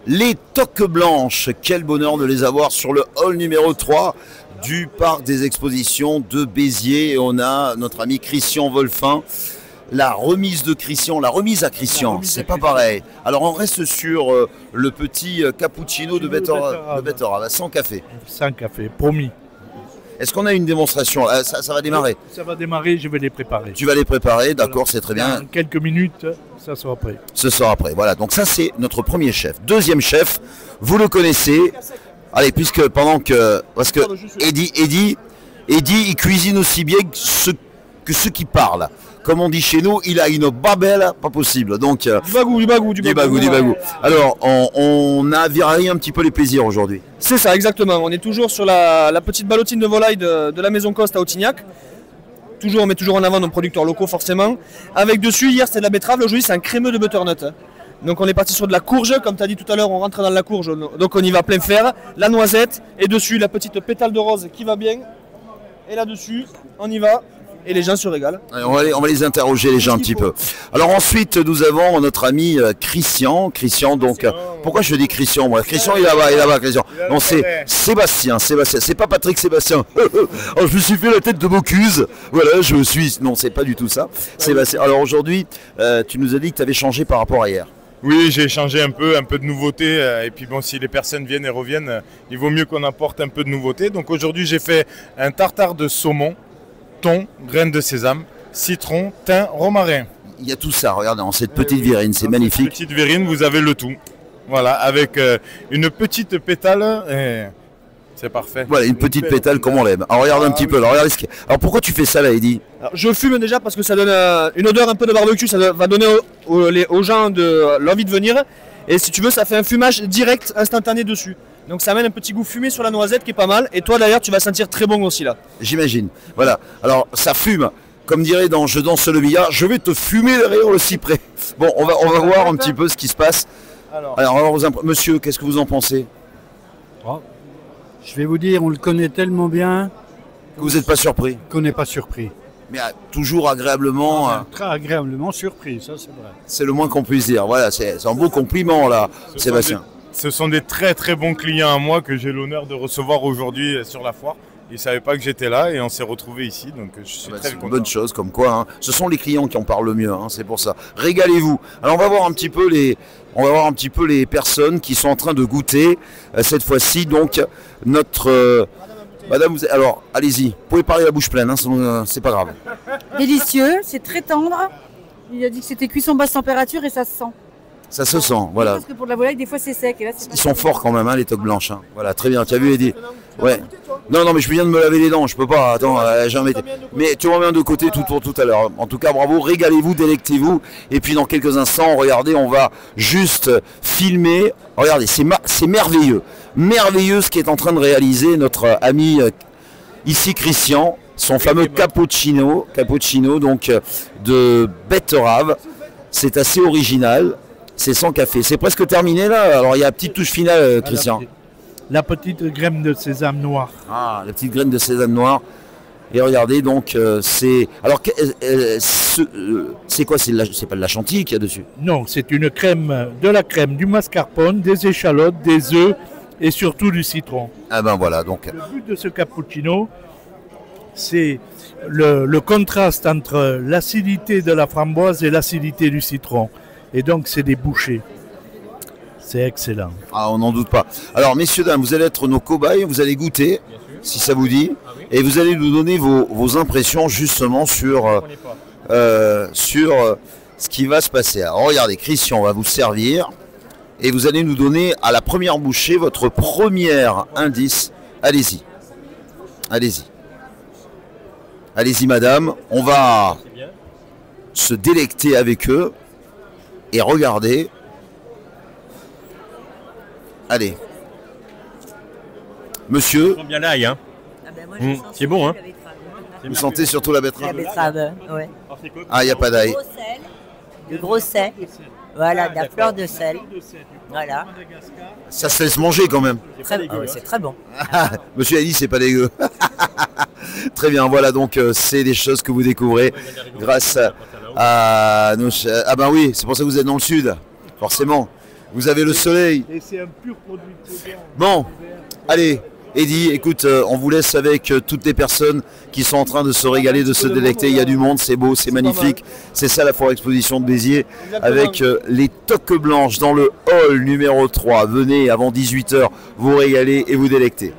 Les toques blanches, quel bonheur de les avoir sur le hall numéro 3 du parc des expositions de Béziers. Et on a notre ami Christian Wolfin. La remise de Christian, la remise à Christian, c'est pas pareil. Alors on reste sur le petit cappuccino de betterave, sans café. Sans café, promis. Est-ce qu'on a une démonstration? Ça va démarrer? Ça va démarrer, je vais les préparer. Tu vas les préparer, d'accord, c'est très bien. Dans quelques minutes, ça sera prêt. Ce sera prêt, voilà. Donc ça c'est notre premier chef. Deuxième chef, vous le connaissez. Allez, puisque pendant que... Parce que Eddy, il cuisine aussi bien que ceux qui parlent. Comme on dit chez nous, il a une babelle, pas possible. Donc, du bagou. Alors, on a viré un petit peu les plaisirs aujourd'hui. C'est ça, exactement. On est toujours sur la petite ballotine de volaille de la Maison Coste à Autignac. On met toujours en avant nos producteurs locaux, forcément. Avec dessus, hier c'était de la betterave, aujourd'hui c'est un crémeux de butternut. Donc on est parti sur de la courge, comme tu as dit tout à l'heure, on rentre dans la courge, donc on y va plein fer. La noisette, et dessus la petite pétale de rose qui va bien. Et là-dessus, on y va. Et les gens se régalent. Allez, on va les interroger les gens un petit peu. Alors ensuite nous avons notre ami Christian. Christian, donc pourquoi je dis Christian? Moi, Christian il est là-bas, Christian. Non, c'est Sébastien. C'est pas Patrick Sébastien. Alors, je me suis fait la tête de Bocuse. Voilà, je suis. Non, c'est pas du tout ça. Sébastien. Alors aujourd'hui, tu nous as dit que tu avais changé par rapport à hier. Oui, j'ai changé un peu de nouveauté. Et puis bon, si les personnes viennent et reviennent, il vaut mieux qu'on apporte un peu de nouveauté. Donc aujourd'hui, j'ai fait un tartare de saumon, thon, graines de sésame, citron, thym, romarin. Il y a tout ça, regardez, dans cette petite verrine, c'est magnifique. Petite verrine, vous avez le tout. Voilà, avec une petite pétale, et c'est parfait. Voilà, une petite pétale comme on l'aime. Alors regarde un petit peu, alors pourquoi tu fais ça là, Eddy? Je fume déjà parce que ça donne une odeur un peu de barbecue, ça va donner aux gens l'envie de venir. Et si tu veux, ça fait un fumage direct, instantané dessus. Donc ça amène un petit goût fumé sur la noisette qui est pas mal. Et toi d'ailleurs, tu vas sentir très bon aussi là. J'imagine. Voilà. Alors ça fume. Comme dirait dans Je danse le billard, je vais te fumer derrière le cyprès. Bon, on va voir un petit peu ce qui se passe. Alors monsieur, qu'est-ce que vous en pensez? Je vais vous dire, on le connaît tellement bien que vous n'êtes pas surpris. Qu'on n'est pas surpris. Mais toujours agréablement. Très agréablement surpris, ça c'est vrai. C'est le moins qu'on puisse dire. Voilà, c'est un beau compliment là, Sébastien. Ce sont des très très bons clients à moi que j'ai l'honneur de recevoir aujourd'hui sur la foire. Ils ne savaient pas que j'étais là et on s'est retrouvés ici, donc je suis très content. C'est une bonne chose, comme quoi, hein. Ce sont les clients qui en parlent le mieux, hein, c'est pour ça. Régalez-vous. Alors on va voir un petit peu les personnes qui sont en train de goûter cette fois-ci. Donc notre Madame, alors allez-y, vous pouvez parler la bouche pleine, hein, c'est pas grave. Délicieux, c'est très tendre. Il a dit que c'était cuisson basse température et ça se sent. Ça se sent, voilà. Parce que pour de la volaille, des fois c'est sec. Et là, ils sont forts quand même, hein, les toques blanches. Hein. Voilà, très bien. Tu as vu, Eddy? Ouais. Non, mais je viens de me laver les dents, je peux pas. Attends, jamais. Mais tu remets de côté tout à l'heure. En tout cas, bravo, régalez-vous, délectez-vous. Et puis dans quelques instants, regardez, on va juste filmer. Regardez, c'est merveilleux. Merveilleux ce qui est en train de réaliser notre ami ici, Christian. Son fameux cappuccino donc de betterave. C'est assez original. C'est sans café. C'est presque terminé là. Alors il y a la petite touche finale, Christian. La petite graine de sésame noir. Ah, la petite graine de sésame noir. Et regardez, donc c'est. Alors c'est quoi? C'est pas de la chantilly qu'il y a dessus? Non, c'est une crème, de la crème, du mascarpone, des échalotes, des œufs et surtout du citron. Ah ben voilà, donc. Le but de ce cappuccino, c'est le contraste entre l'acidité de la framboise et l'acidité du citron. Et donc, c'est des bouchées. C'est excellent. Ah, on n'en doute pas. Alors, messieurs, dames, vous allez être nos cobayes, vous allez goûter, si ça vous dit, et vous allez nous donner vos impressions justement sur ce qui va se passer. Alors, regardez, Christian va vous servir, et vous allez nous donner à la première bouchée votre premier indice. Allez-y. Allez-y. Allez-y, madame. On va se délecter avec eux. Et regardez. Allez. Monsieur. Bien l'ail, hein. C'est bon, hein. Vous sentez surtout la betterave? La betterave, ouais. Ah, il n'y a pas d'ail. Du gros sel. Voilà, de la fleur de sel. Voilà. Ça se laisse manger quand même. C'est très bon. Monsieur a dit c'est pas dégueu. Très bien, voilà, donc c'est des choses que vous découvrez grâce à nos... Ah ben oui, c'est pour ça que vous êtes dans le sud, forcément. Vous avez le soleil. Et c'est un pur produit de saison. Bon, allez, Eddy, écoute, on vous laisse avec toutes les personnes qui sont en train de se régaler, de se délecter. Il y a du monde, c'est beau, c'est magnifique. C'est ça la Foire Exposition de Béziers. Exactement. Avec les toques blanches dans le hall numéro 3. Venez avant 18 h, vous régaler et vous délecter.